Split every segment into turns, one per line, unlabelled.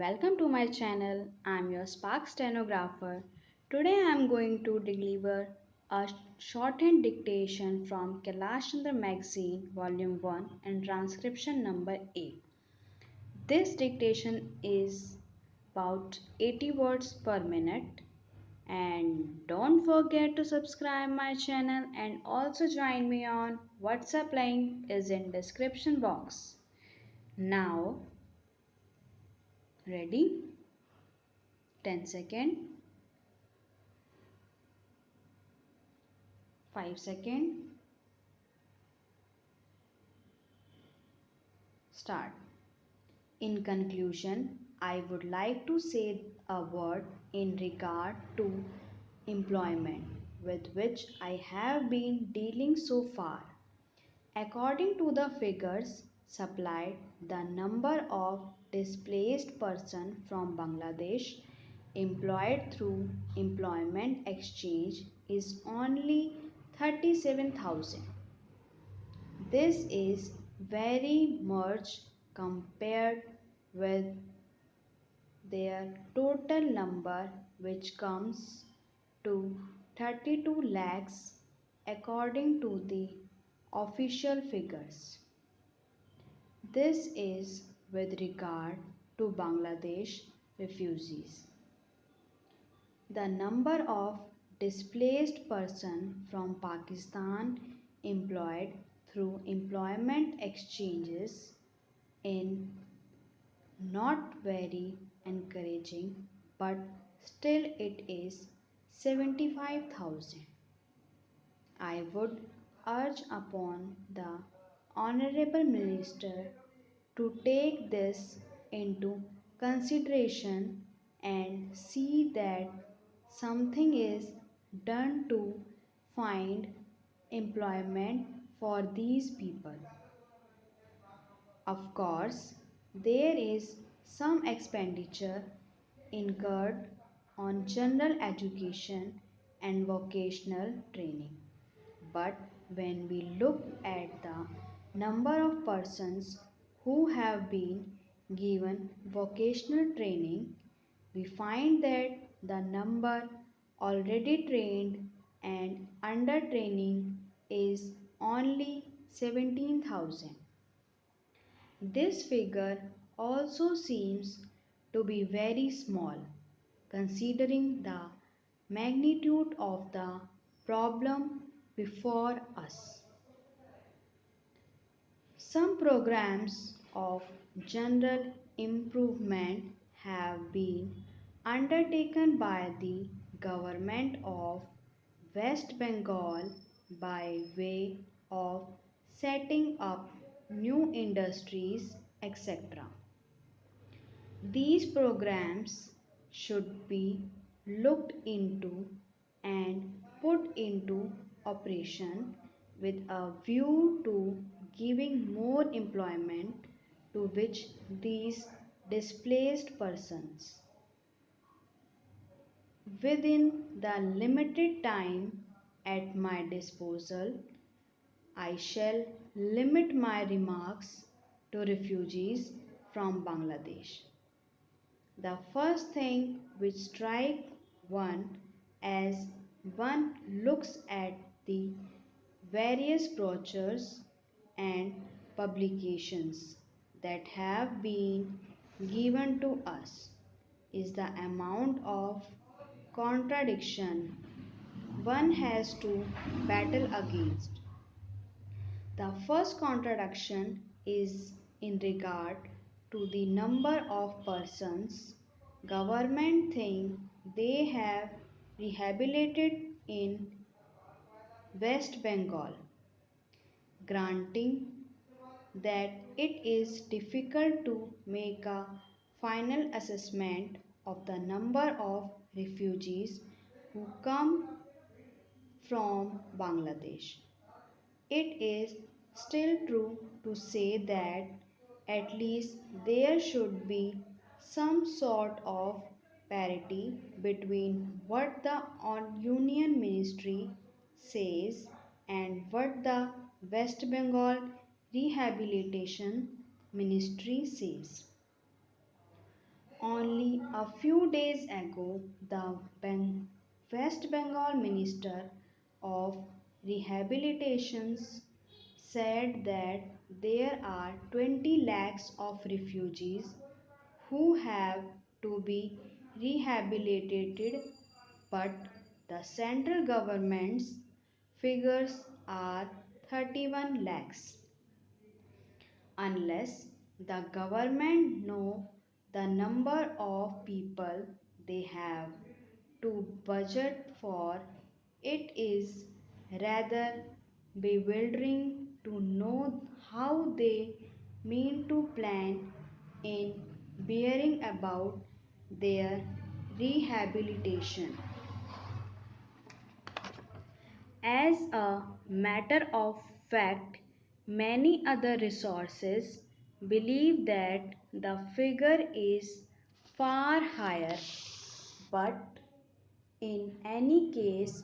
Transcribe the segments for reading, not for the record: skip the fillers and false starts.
welcome to my channel. I'm your SPARX stenographer. Today I'm going to deliver a shorthand dictation from KAILASH CHANDRA magazine volume 1 and transcription number 8. This dictation is about 80 words per minute, and don't forget to subscribe my channel and also join me on WhatsApp. Link is in description box. Now ready? 10 seconds. 5 seconds. Start. In conclusion, I would like to say a word in regard to employment with which I have been dealing so far. According to the figures supplied, the number of displaced persons from Bangladesh employed through employment exchange is only 37,000. This is very much compared with their total number, which comes to 32 lakhs according to the official figures. This is with regard to Bangladesh refugees. The number of displaced persons from Pakistan employed through employment exchanges in not very encouraging, but still it is 75,000. I would urge upon the Honorable Minister to take this into consideration and see that something is done to find employment for these people. Of course, there is some expenditure incurred on general education and vocational training. But when we look at the number of persons who have been given vocational training, we find that the number already trained and under training is only 17,000. This figure also seems to be very small considering the magnitude of the problem before us. Some programs of general improvement have been undertaken by the government of West Bengal by way of setting up new industries, etc. These programs should be looked into and put into operation with a view to giving more employment to which these displaced persons. Within the limited time at my disposal, I shall limit my remarks to refugees from Bangladesh. The first thing which strikes one as one looks at the various brochures and publications that have been given to us is the amount of contradiction one has to battle against. The first contradiction is in regard to the number of persons government think they have rehabilitated in West Bengal, granting that it is difficult to make a final assessment of the number of refugees who come from Bangladesh. It is still true to say that at least there should be some sort of parity between what the Union Ministry says and what the West Bengal Rehabilitation Ministry says. Only a few days ago, the West Bengal Minister of Rehabilitation said that there are 20 lakhs of refugees who have to be rehabilitated, but the central government's figures are 31 lakhs. Unless the government know the number of people they have to budget for, it is rather bewildering to know how they mean to plan in bearing about their rehabilitation. As a matter of fact, many other resources believe that the figure is far higher, but in any case,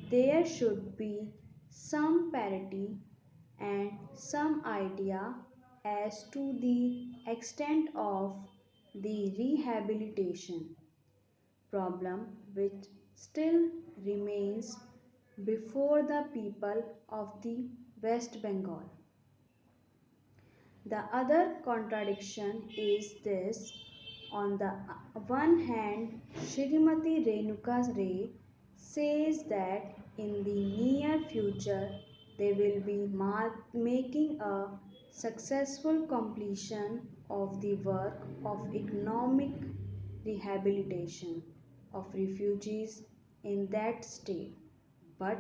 there should be some parity and some idea as to the extent of the rehabilitation problem which still remains before the people of the West Bengal. The other contradiction is this: on the one hand, Shrimati Renuka Ray says that in the near future they will be making a successful completion of the work of economic rehabilitation of refugees in that state. But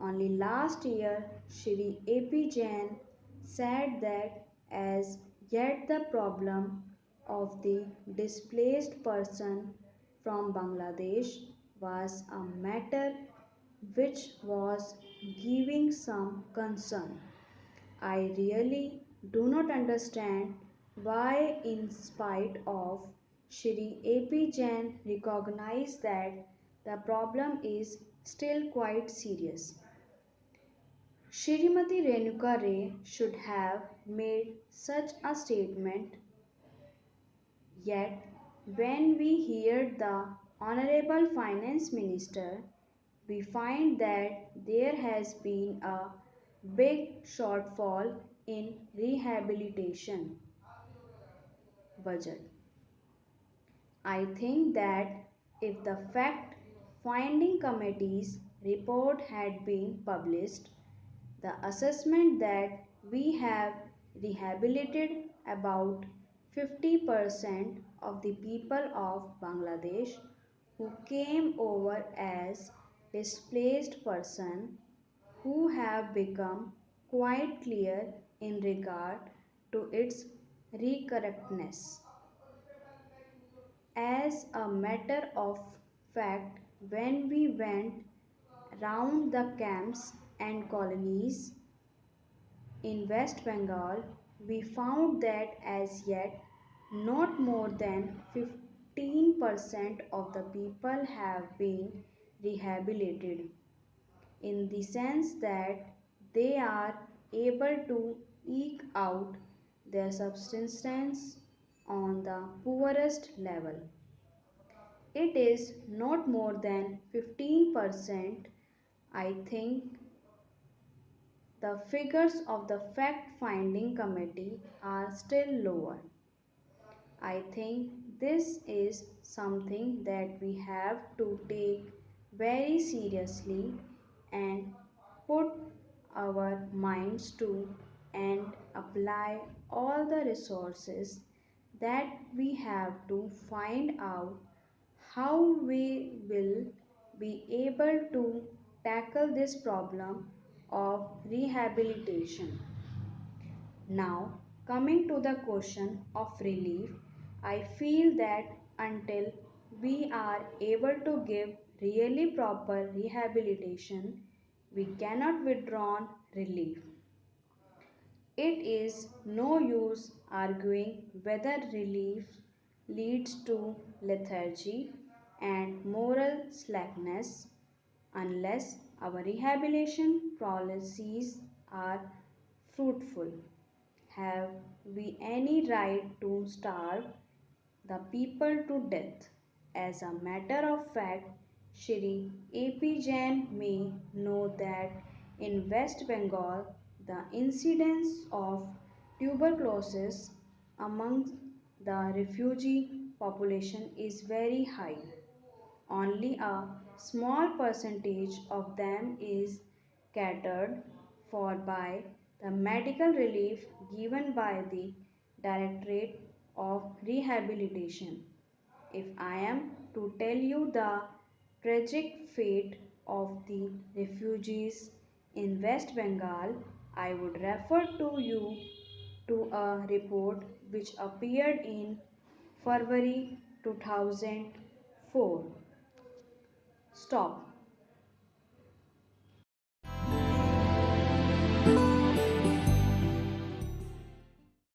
only last year, Shri A.P. Jain said that as yet the problem of the displaced person from Bangladesh was a matter which was giving some concern. I really do not understand why, in spite of Shri A.P. Jain recognized that the problem is still quite serious. Shrimati Renuka Ray should have made such a statement, yet when we hear the Honorable Finance Minister, we find that there has been a big shortfall in rehabilitation budget. I think that if the fact finding committee's report had been published, the assessment that we have rehabilitated about 50% of the people of Bangladesh who came over as displaced person who have become quite clear in regard to its correctness. As a matter of fact, when we went round the camps and colonies in West Bengal, we found that as yet not more than 15% of the people have been rehabilitated, in the sense that they are able to eke out their subsistence on the poorest level. It is not more than 15%. I think the figures of the fact finding committee are still lower. I think this is something that we have to take very seriously and put our minds to and apply all the resources that we have to find out how we will be able to tackle this problem of rehabilitation. Now, coming to the question of relief, I feel that until we are able to give really proper rehabilitation, we cannot withdraw relief. It is no use arguing whether relief leads to lethargy and moral slackness unless our rehabilitation policies are fruitful. Have we any right to starve the people to death. As a matter of fact, Shri A.P. Jain may know that in West Bengal, the incidence of tuberculosis among the refugee population is very high. Only a small percentage of them is catered for by the medical relief given by the Directorate of Rehabilitation. If I am to tell you the tragic fate of the refugees in West Bengal, I would refer to you to a report which appeared in February 2004. Stop.